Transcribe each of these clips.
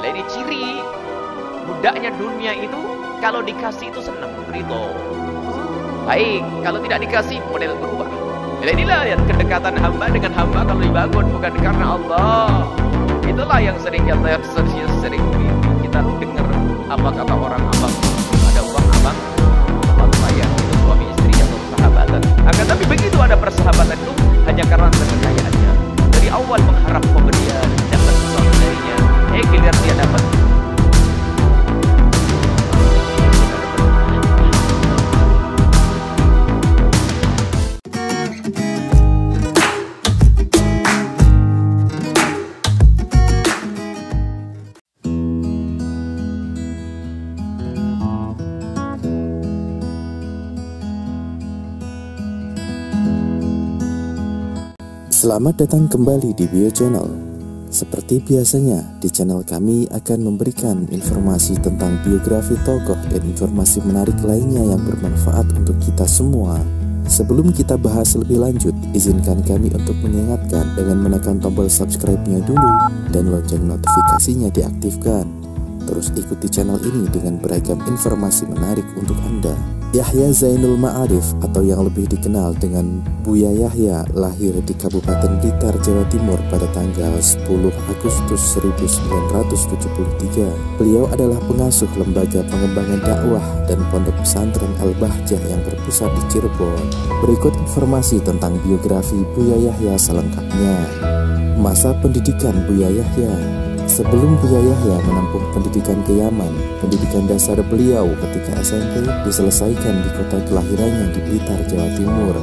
ini ciri budaknya dunia itu, kalau dikasih itu senang, ridho. Baik, kalau tidak dikasih model berubah. Jadi inilah ya, kedekatan hamba dengan hamba kalau dibangun bukan karena Allah. Itulah yang sering kita dengar apa kata orang abang. Ada uang abang, abang saya itu suami istri atau sahabatan. Akan tapi begitu ada persahabatan itu hanya karena kekayaannya. Dari awal mengharap pemberian, dapat sesuatu darinya. Giliran dia dapat. Selamat datang kembali di Bio Channel. Seperti biasanya, di channel kami akan memberikan informasi tentang biografi tokoh dan informasi menarik lainnya yang bermanfaat untuk kita semua. Sebelum kita bahas lebih lanjut, izinkan kami untuk mengingatkan dengan menekan tombol subscribe-nya dulu dan lonceng notifikasinya diaktifkan. Terus ikuti channel ini dengan beragam informasi menarik untuk Anda. Yahya Zainul Ma'arif atau yang lebih dikenal dengan Buya Yahya lahir di Kabupaten Blitar, Jawa Timur pada tanggal 10 Agustus 1973. Beliau adalah pengasuh Lembaga Pengembangan Dakwah dan Pondok Pesantren Al-Bahjah yang berpusat di Cirebon. Berikut informasi tentang biografi Buya Yahya selengkapnya. Masa pendidikan Buya Yahya. Sebelum Buya Yahya menempuh pendidikan ke Yaman, pendidikan dasar beliau ketika SMP diselesaikan di kota kelahirannya di Blitar, Jawa Timur.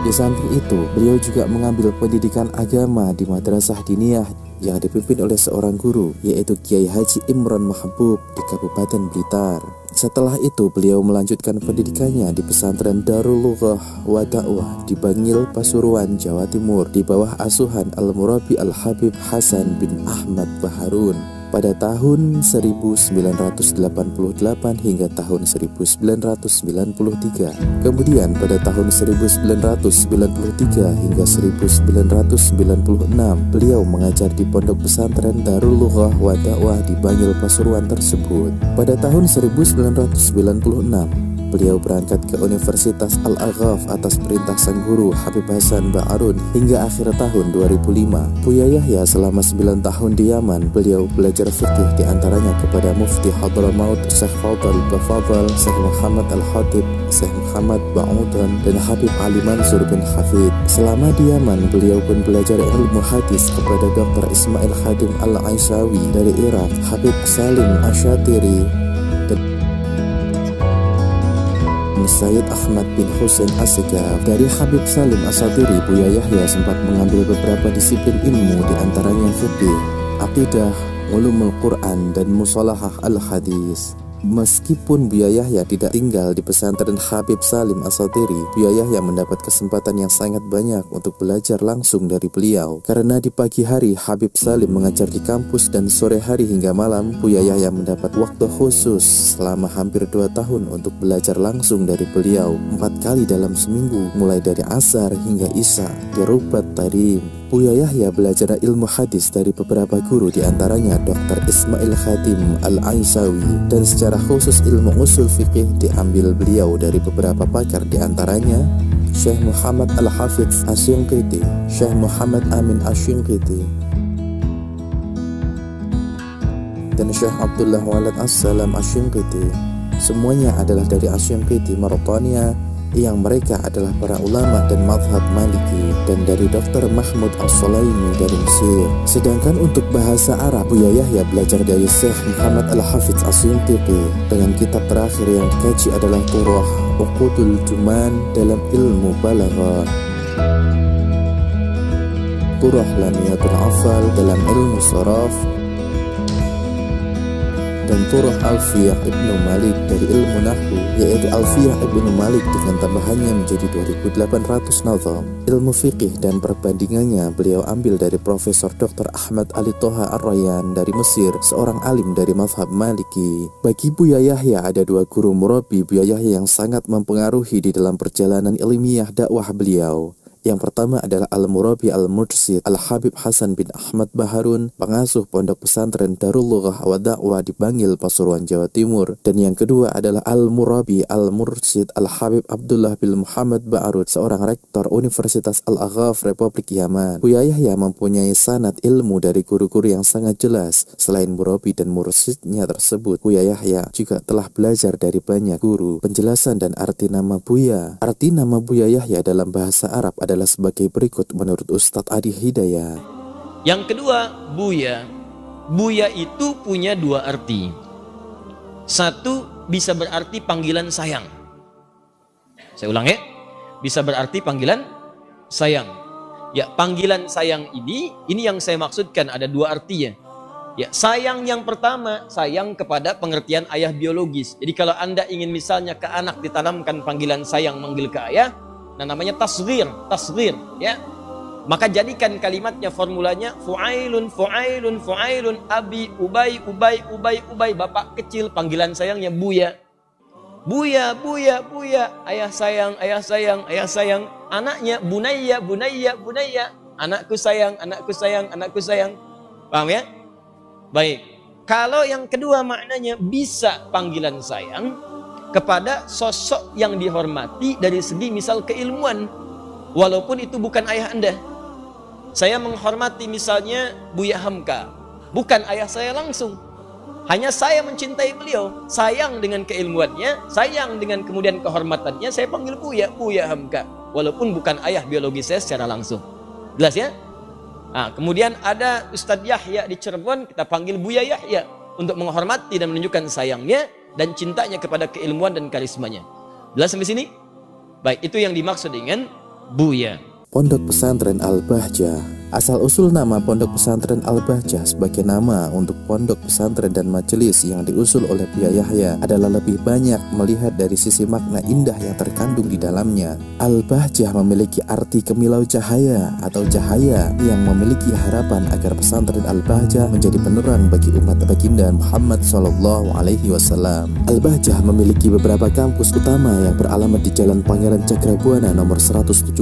Di samping itu, beliau juga mengambil pendidikan agama di madrasah diniyah yang dipimpin oleh seorang guru, yaitu Kiai Haji Imron Mahbub di Kabupaten Blitar. Setelah itu, beliau melanjutkan pendidikannya di pesantren Darul Lughah wa Dakwah di Bangil, Pasuruan, Jawa Timur di bawah asuhan Al-Murabi Al-Habib Hasan bin Ahmad Baharun pada tahun 1988 hingga tahun 1993. Kemudian pada tahun 1993 hingga 1996 beliau mengajar di pondok pesantren Darul Lughah wa Dakwah di Bangil, Pasuruan tersebut. Pada tahun 1996 beliau berangkat ke Universitas Al-Aghaf atas perintah sang guru Habib Hasan Ba'arun hingga akhir tahun 2005. Buya Yahya selama 9 tahun di Yaman, beliau belajar fikih diantaranya kepada Mufti Hadramaut Syekh Fadl Bafadl, Syekh Muhammad Al-Khatib, Syekh Muhammad Ba'udan, dan Habib Ali Mansur bin Hafid. Selama di Yaman, beliau pun belajar ilmu hadis kepada Dr. Ismail Khadim Al-Aisyawi dari Irak, Habib Salim Asyatiri, Sayyid Ahmad bin Husain As-Segaf. Dari Habib Salim As-Satiri, Buya Yahya sempat mengambil beberapa disiplin ilmu diantaranya fikih, akidah, ulumul Quran, dan musalahah al-hadis. Meskipun Buya Yahya tidak tinggal di pesantren Habib Salim As-Satiri, Buya Yahya mendapat kesempatan yang sangat banyak untuk belajar langsung dari beliau. Karena di pagi hari Habib Salim mengajar di kampus dan sore hari hingga malam, Buya Yahya mendapat waktu khusus selama hampir 2 tahun untuk belajar langsung dari beliau 4 kali dalam seminggu, mulai dari asar hingga isya di Rubat Tarim. Buya Yahya belajar ilmu hadis dari beberapa guru diantaranya Dr. Ismail Khadim Al-Aisyawi, dan secara khusus ilmu usul fikih diambil beliau dari beberapa pakar diantaranya Syekh Muhammad Al-Hafidz Asy-Shinqiti, Syekh Muhammad Amin Asy-Shinqiti, dan Syekh Abdullah Walad As-Salam Asy-Shinqiti. Semuanya adalah dari Asy-Shinqiti Mauritania, yang mereka adalah para ulama dan mazhab Maliki, dan dari Dr. Mahmud As-Sulaimi dari Mesir. Sedangkan untuk bahasa Arab, Buya Yahya belajar dari Syekh Muhammad Al-Hafidz Asy-Shinqiti, dengan kitab terakhir yang dikaji adalah Turah Uqudul Juman dalam ilmu balaghah, Turah Lamiyatul Afal dalam ilmu sharaf, dan Turah Alfiyah Ibnu Malik dari ilmu Nahwu, yaitu Alfiyah Ibnu Malik dengan tambahannya menjadi 2800 nazam. Ilmu fikih dan perbandingannya beliau ambil dari Profesor Dr. Ahmad Ali Toha Ar-Rayyan dari Mesir, seorang alim dari mazhab Maliki. Bagi Buya Yahya ada 2 guru murabi Buya Yahya yang sangat mempengaruhi di dalam perjalanan ilmiah dakwah beliau. Yang pertama adalah Al-Murabi Al-Mursyid Al-Habib Hasan bin Ahmad Baharun, pengasuh pondok pesantren Darul Lughah wa Da'wah di Bangil, Pasuruan, Jawa Timur. Dan yang kedua adalah Al-Murabi Al-Mursyid Al-Habib Abdullah bin Muhammad Baharun, seorang rektor Universitas Al-Aghaf Republik Yaman. Buya Yahya mempunyai sanad ilmu dari guru-guru yang sangat jelas. Selain murabi dan mursyidnya tersebut, Buya Yahya juga telah belajar dari banyak guru. Penjelasan dan arti nama Buya. Arti nama Buya Yahya dalam bahasa Arab adalah sebagai berikut menurut Ustadz Adi Hidayat. Yang kedua, Buya. Buya itu punya dua arti. Satu, bisa berarti panggilan sayang. Saya ulang ya. Bisa berarti panggilan sayang. Ya, panggilan sayang ini yang saya maksudkan ada dua artinya. Ya, sayang yang pertama, sayang kepada pengertian ayah biologis. Jadi kalau Anda ingin misalnya ke anak ditanamkan panggilan sayang manggil ke ayah, nah namanya tasghir, ya. Maka jadikan kalimatnya, formulanya fu'ailun, fu'ailun, fu'ailun, abi, ubay, ubay, ubay, ubay, bapak kecil, panggilan sayangnya Buya. Buya, Buya, Buya, ayah sayang, ayah sayang, ayah sayang. Anaknya Bunayya, Bunayya, Bunayya, anakku sayang, anakku sayang, anakku sayang. Paham ya? Baik. Kalau yang kedua maknanya bisa panggilan sayang kepada sosok yang dihormati dari segi misal keilmuan, walaupun itu bukan ayah Anda. Saya menghormati misalnya Buya Hamka, bukan ayah saya langsung. Hanya saya mencintai beliau, sayang dengan keilmuannya, sayang dengan kemudian kehormatannya, saya panggil Buya, Buya Hamka, walaupun bukan ayah biologis saya secara langsung. Jelas ya? Nah, kemudian ada Ustadz Yahya di Cirebon, kita panggil Buya Yahya untuk menghormati dan menunjukkan sayangnya dan cintanya kepada keilmuan dan karismanya. Jelas sampai sini? Baik, itu yang dimaksud dengan Buya. Pondok Pesantren Al-Bahjah. Asal-usul nama Pondok Pesantren Al-Bahjah sebagai nama untuk pondok pesantren dan majelis yang diusul oleh Buya Yahya adalah lebih banyak melihat dari sisi makna indah yang terkandung di dalamnya. Al-Bahjah memiliki arti kemilau cahaya atau cahaya yang memiliki harapan agar pesantren Al-Bahjah menjadi penerang bagi umat baginda Muhammad SAW. Al-Bahjah memiliki beberapa kampus utama yang beralamat di Jalan Pangeran Cakrabuana nomor 179,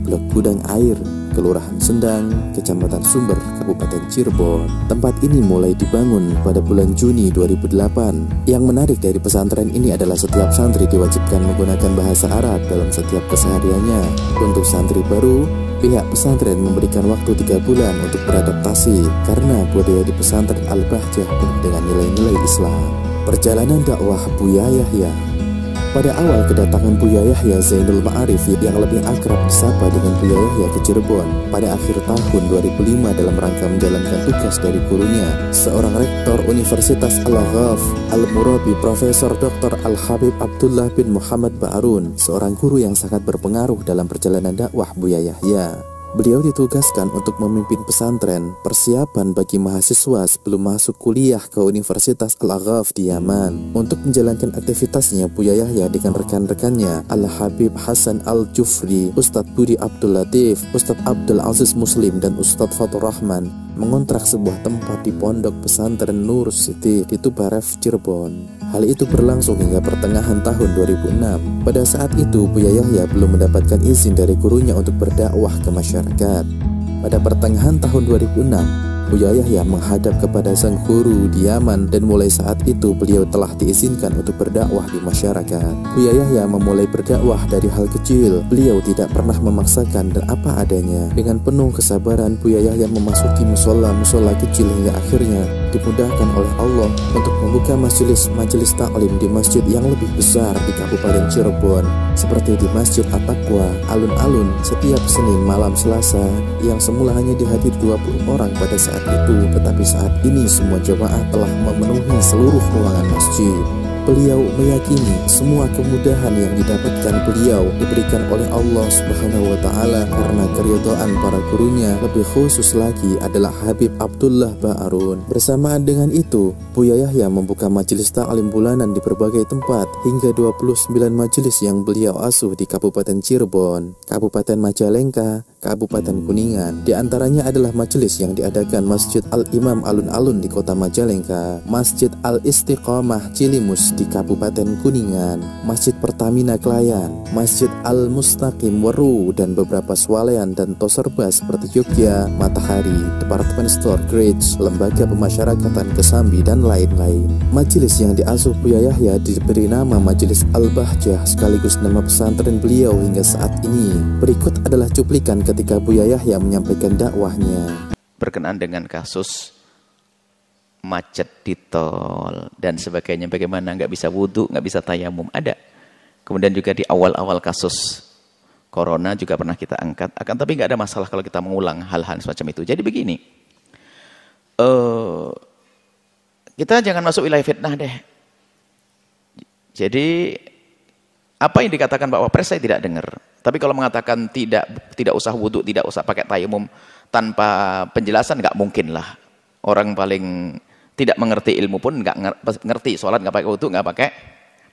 Blok Gudang Air, Kelurahan Sendang, Kecamatan Sumber, Kabupaten Cirebon. Tempat ini mulai dibangun pada bulan Juni 2008. Yang menarik dari pesantren ini adalah setiap santri diwajibkan menggunakan bahasa Arab dalam setiap kesehariannya. Untuk santri baru, pihak pesantren memberikan waktu 3 bulan untuk beradaptasi karena budaya di pesantren Al-Bahjah penuh dengan nilai-nilai Islam. Perjalanan dakwah Buya Yahya. Pada awal kedatangan Buya Yahya Zainul Ma'arif yang lebih akrab disapa dengan Buya Yahya ke Cirebon pada akhir tahun 2005 dalam rangka menjalankan tugas dari gurunya, seorang rektor Universitas Al-Aghaf Al-Murabi Profesor Dr. Al-Habib Abdullah bin Muhammad Baharun, seorang guru yang sangat berpengaruh dalam perjalanan dakwah Buya Yahya. Beliau ditugaskan untuk memimpin pesantren, persiapan bagi mahasiswa sebelum masuk kuliah ke Universitas Al-Aghaf di Yaman. Untuk menjalankan aktivitasnya, Buya Yahya dengan rekan-rekannya Al-Habib Hasan Al-Jufri, Ustadz Budi Abdul Latif, Ustadz Abdul Aziz Muslim, dan Ustadz Fatur Rahman mengontrak sebuah tempat di pondok pesantren Nur Siti di Tubaref, Cirebon. Hal itu berlangsung hingga pertengahan tahun 2006. Pada saat itu, Buya Yahya belum mendapatkan izin dari gurunya untuk berdakwah ke masyarakat. Pada pertengahan tahun 2006, Buya Yahya menghadap kepada sang guru di Yaman dan mulai saat itu beliau telah diizinkan untuk berdakwah di masyarakat. Buya Yahya memulai berdakwah dari hal kecil. Beliau tidak pernah memaksakan dan apa adanya. Dengan penuh kesabaran, Buya Yahya memasuki musola-musola kecil hingga akhirnya dimudahkan oleh Allah untuk membuka majelis taklim di masjid yang lebih besar di Kabupaten Cirebon, seperti di Masjid At-Taqwa, alun-alun, setiap Senin malam Selasa, yang semula hanya dihadiri 20 orang pada saat itu, tetapi saat ini semua jemaah telah memenuhi seluruh ruangan masjid. Beliau meyakini semua kemudahan yang didapatkan beliau diberikan oleh Allah Subhanahu wa Ta'ala karena keridhaan para gurunya, lebih khusus lagi adalah Habib Abdullah Baharun. Bersamaan dengan itu, Buya Yahya membuka majelis taklim bulanan di berbagai tempat hingga 29 majelis yang beliau asuh di Kabupaten Cirebon, Kabupaten Majalengka, Kabupaten Kuningan. Di antaranya adalah majelis yang diadakan Masjid Al-Imam Alun-Alun di Kota Majalengka, Masjid Al-Istiqomah Cilimus di Kabupaten Kuningan, Masjid Pertamina Klayan, Masjid Al-Mustaqim Weru, dan beberapa swalayan dan toserba seperti Yogya, Matahari, Department Store Grades, Lembaga Pemasyarakatan Kesambi, dan lain-lain. Majelis yang diasuh Buya Yahya diberi nama Majelis Al-Bahjah sekaligus nama pesantren beliau hingga saat ini. Berikut adalah cuplikan ketika Buya Yahya menyampaikan dakwahnya. Berkenaan dengan kasus macet di tol dan sebagainya, bagaimana nggak bisa wudhu, nggak bisa tayamum, ada. Kemudian juga di awal-awal kasus corona juga pernah kita angkat, akan tapi nggak ada masalah kalau kita mengulang hal-hal semacam itu. Jadi begini, kita jangan masuk wilayah fitnah deh. Jadi apa yang dikatakan Pak Wapres saya tidak dengar. Tapi kalau mengatakan tidak usah wudhu, tidak usah pakai tayamum tanpa penjelasan, nggak mungkin lah. Orang paling tidak mengerti ilmu pun nggak ngerti sholat nggak pakai wudhu, nggak pakai.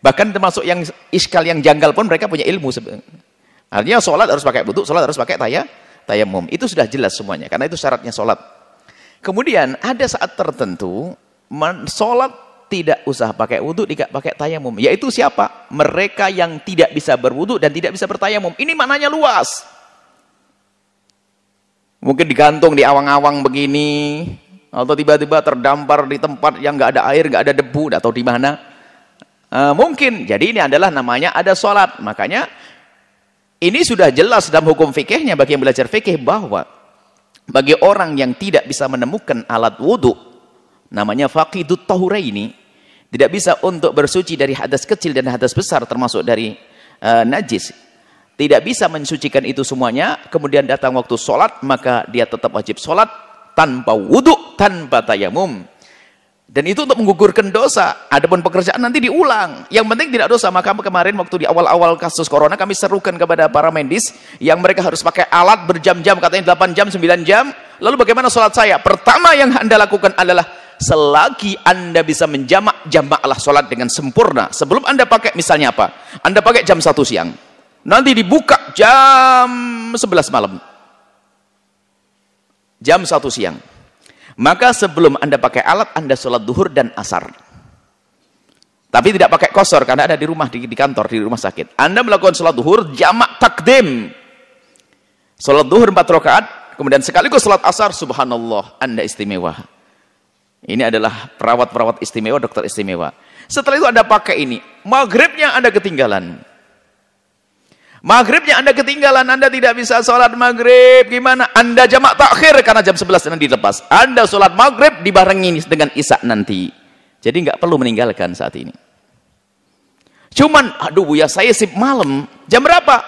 Bahkan termasuk yang iskal, yang janggal pun mereka punya ilmu. Artinya sholat harus pakai wudhu, sholat harus pakai tayamum. Itu sudah jelas semuanya, karena itu syaratnya sholat. Kemudian ada saat tertentu sholat tidak usah pakai wudhu, tidak pakai tayamum. Yaitu siapa? Mereka yang tidak bisa berwudhu dan tidak bisa bertayamum. Ini maknanya luas. Mungkin digantung di awang-awang begini, atau tiba-tiba terdampar di tempat yang nggak ada air, nggak ada debu, atau di mana. Mungkin. Jadi ini adalah namanya ada sholat. Makanya ini sudah jelas dalam hukum fikihnya bagi yang belajar fikih bahwa bagi orang yang tidak bisa menemukan alat wudhu, namanya faqidut tahuraini, tidak bisa untuk bersuci dari hadas kecil dan hadas besar termasuk dari najis, tidak bisa mensucikan itu semuanya, kemudian datang waktu sholat, maka dia tetap wajib sholat tanpa wudhu, tanpa tayamum. Dan itu untuk menggugurkan dosa. Adapun pekerjaan nanti diulang, yang penting tidak dosa. Maka kemarin waktu di awal-awal kasus corona kami serukan kepada para medis yang mereka harus pakai alat berjam-jam, katanya 8 jam, 9 jam. Lalu bagaimana sholat saya? Pertama yang Anda lakukan adalah selagi Anda bisa menjamak, jamaklah sholat dengan sempurna. Sebelum Anda pakai misalnya apa? Anda pakai jam 1 siang. Nanti dibuka jam 11 malam. Jam 1 siang. Maka sebelum Anda pakai alat, Anda sholat duhur dan asar. Tapi tidak pakai qasar karena ada di rumah, di kantor, di rumah sakit. Anda melakukan sholat duhur, jamak takdim. Sholat duhur 4 rakaat, kemudian sekaligus sholat asar, subhanallah, Anda istimewa. Ini adalah perawat-perawat istimewa, dokter istimewa. Setelah itu Anda pakai ini. Maghribnya Anda ketinggalan. Maghribnya Anda ketinggalan, Anda tidak bisa sholat maghrib. Gimana? Anda jamak takhir karena jam 11 nanti dilepas. Anda sholat maghrib dibarengi dengan isya nanti. Jadi nggak perlu meninggalkan saat ini. Cuman, aduh Buya, saya sip malam. Jam berapa?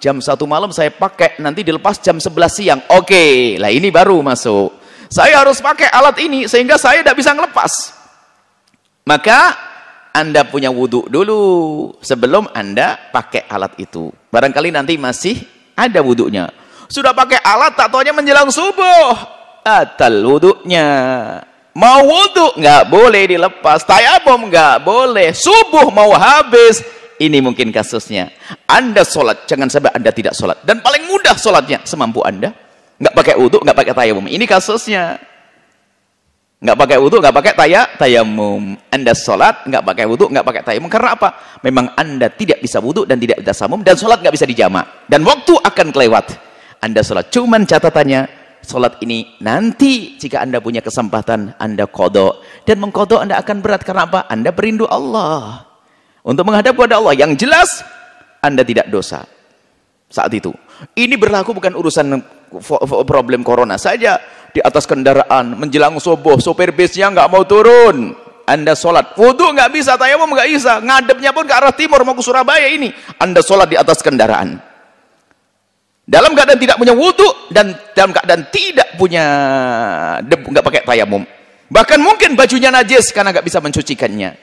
Jam 1 malam saya pakai, nanti dilepas jam 11 siang. Oke, lah ini baru masuk. Saya harus pakai alat ini sehingga saya tidak bisa ngelepas. Maka Anda punya wudhu dulu sebelum Anda pakai alat itu. Barangkali nanti masih ada wudhunya. Sudah pakai alat, tak taunya menjelang subuh, batal wudhunya. Mau wudhu nggak boleh dilepas, tayamum nggak boleh, subuh mau habis. Ini mungkin kasusnya. Anda sholat, jangan sampai Anda tidak sholat. Dan paling mudah sholatnya semampu Anda. Nggak pakai wudhu, nggak pakai tayamum. Ini kasusnya. Nggak pakai wudhu, nggak pakai tayamum. Anda sholat, nggak pakai wudhu, nggak pakai tayamum. Karena apa? Memang Anda tidak bisa wudhu dan tidak bisa tayamum, dan sholat nggak bisa dijamak. Dan waktu akan kelewat. Anda sholat. Cuman catatannya, sholat ini nanti jika Anda punya kesempatan, Anda qadha. Dan mengqadha Anda akan berat. Karena apa? Anda berindu Allah. Untuk menghadap kepada Allah. Yang jelas, Anda tidak dosa. Saat itu. Ini berlaku bukan urusan problem corona saja. Di atas kendaraan menjelang subuh, sopir bisnya nggak mau turun, Anda sholat, wudhu nggak bisa, tayamum nggak bisa, ngadepnya pun ke arah timur mau ke Surabaya, ini Anda sholat di atas kendaraan dalam keadaan tidak punya wudhu dan dalam keadaan tidak punya debu, nggak pakai tayamum, bahkan mungkin bajunya najis karena nggak bisa mencucikannya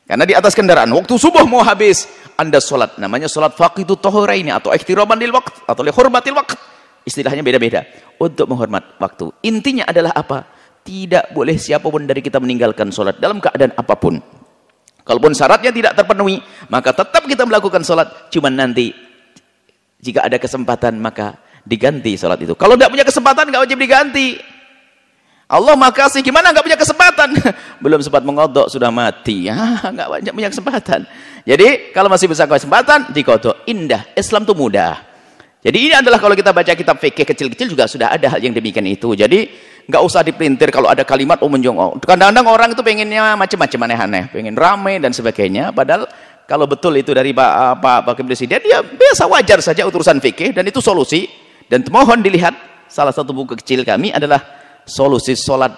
karena di atas kendaraan. Waktu subuh mau habis, Anda sholat, namanya sholat faqidut tahuraini atau ihtiraman lil waqt atau li hurmatil waqt. Istilahnya beda-beda untuk menghormat waktu. Intinya adalah apa? Tidak boleh siapapun dari kita meninggalkan sholat dalam keadaan apapun. Kalaupun syaratnya tidak terpenuhi, maka tetap kita melakukan sholat. Cuman nanti jika ada kesempatan, maka diganti sholat itu. Kalau tidak punya kesempatan nggak wajib diganti. Allah makasih, gimana nggak punya kesempatan? Belum sempat mengodok sudah mati, ya nggak banyak punya kesempatan. Jadi kalau masih bisa kesempatan dikodok. Indah, Islam itu mudah. Jadi ini adalah kalau kita baca kitab fikih kecil-kecil juga sudah ada hal yang demikian itu. Jadi nggak usah dipelintir kalau ada kalimat menjong. Kadang-kadang orang itu pengennya macam-macam aneh-aneh, pengen rame dan sebagainya. Padahal kalau betul itu dari Pak Wakil Presiden, dia biasa wajar saja urusan fikih dan itu solusi. Dan mohon dilihat salah satu buku kecil kami adalah solusi sholat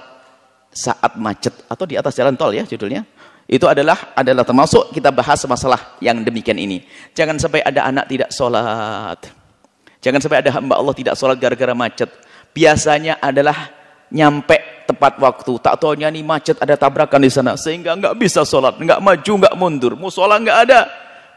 saat macet atau di atas jalan tol ya judulnya. Itu adalah termasuk kita bahas masalah yang demikian ini. Jangan sampai ada anak tidak sholat. Jangan sampai ada hamba Allah tidak sholat gara-gara macet. Biasanya adalah nyampe tepat waktu. Tak taunya nih macet, ada tabrakan di sana. Sehingga nggak bisa sholat, nggak maju, nggak mundur. Musola nggak ada.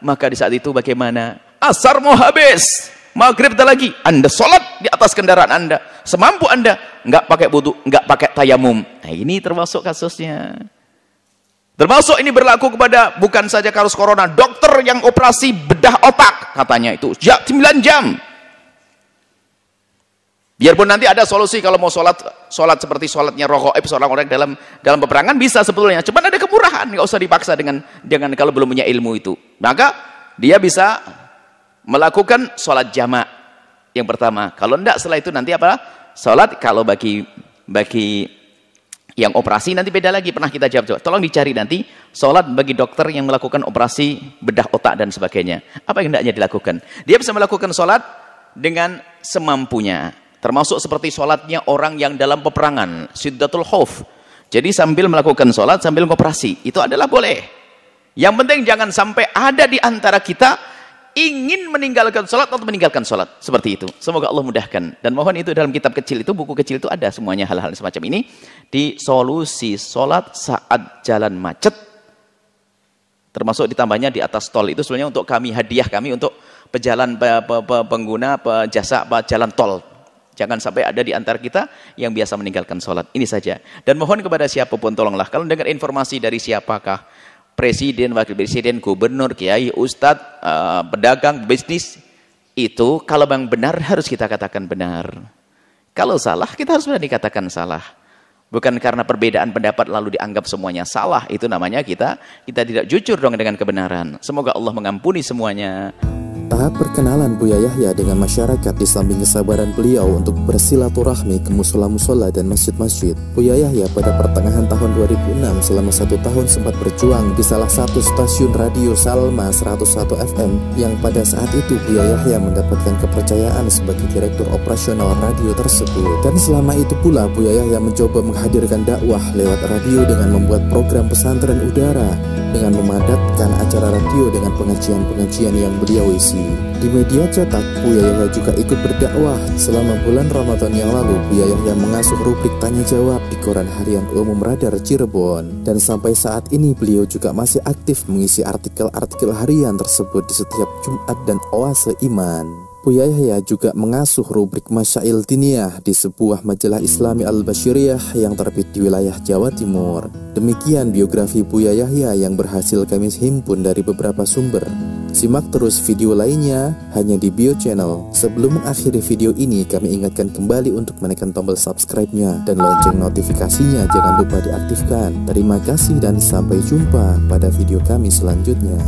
Maka di saat itu bagaimana? Asar mau habis. Maghrib tak lagi. Anda sholat di atas kendaraan Anda. Semampu Anda. Nggak pakai wudu, nggak pakai tayamum. Nah ini termasuk kasusnya. Termasuk ini berlaku kepada bukan saja kasus corona. Dokter yang operasi bedah otak. Katanya itu 9 jam. Biarpun nanti ada solusi kalau mau sholat seperti sholatnya Raghaib, orang-orang dalam peperangan bisa sebetulnya. Cuma ada kemurahan, nggak usah dipaksa dengan kalau belum punya ilmu itu. Maka dia bisa melakukan sholat jamak yang pertama. Kalau enggak setelah itu nanti apa? Sholat kalau bagi yang operasi nanti beda lagi. Pernah kita jawab. Tolong dicari nanti sholat bagi dokter yang melakukan operasi bedah otak dan sebagainya. Apa yang hendaknya dilakukan? Dia bisa melakukan sholat dengan semampunya. Termasuk seperti sholatnya orang yang dalam peperangan, Syiddatul Khauf. Jadi sambil melakukan sholat, sambil ngoperasi. Itu adalah boleh. Yang penting jangan sampai ada di antara kita ingin meninggalkan sholat atau meninggalkan sholat. Seperti itu. Semoga Allah mudahkan. Dan mohon itu dalam kitab kecil itu, buku kecil itu ada semuanya hal-hal semacam ini. Di solusi sholat saat jalan macet. Termasuk ditambahnya di atas tol. Itu sebenarnya untuk kami, hadiah kami untuk pejalan pengguna jasa jalan tol. Jangan sampai ada di antara kita yang biasa meninggalkan sholat. Ini saja. Dan mohon kepada siapapun tolonglah. Kalau dengar informasi dari siapakah, presiden, wakil presiden, gubernur, kiai, ustadz, pedagang, bisnis, itu kalau memang benar harus kita katakan benar. Kalau salah kita harus berani katakan salah. Bukan karena perbedaan pendapat lalu dianggap semuanya salah. Itu namanya kita tidak jujur dong dengan kebenaran. Semoga Allah mengampuni semuanya. Tahap perkenalan Buya Yahya dengan masyarakat di samping kesabaran beliau untuk bersilaturahmi ke musola-musola dan masjid-masjid, Buya Yahya pada pertengahan tahun 2006 selama 1 tahun sempat berjuang di salah satu stasiun radio Salma 101 FM yang pada saat itu Buya Yahya mendapatkan kepercayaan sebagai direktur operasional radio tersebut. Dan selama itu pula Buya Yahya mencoba menghadirkan dakwah lewat radio dengan membuat program pesantren udara, dengan memadatkan acara radio dengan pengajian-pengajian yang beliau isi. Di media cetak, Buya Yahya juga ikut berdakwah. Selama bulan Ramadan yang lalu, Buya Yahya mengasuh rubrik tanya jawab di koran harian Umum Radar Cirebon. Dan sampai saat ini beliau juga masih aktif mengisi artikel-artikel harian tersebut di setiap Jumat dan Oase Iman. Buya Yahya juga mengasuh rubrik Masyail Diniyah di sebuah majalah Islami Al-Basyiriyah yang terbit di wilayah Jawa Timur. Demikian biografi Buya Yahya yang berhasil kami himpun dari beberapa sumber. Simak terus video lainnya hanya di Bio Channel. Sebelum mengakhiri video ini, kami ingatkan kembali untuk menekan tombol subscribe-nya dan lonceng notifikasinya jangan lupa diaktifkan. Terima kasih dan sampai jumpa pada video kami selanjutnya.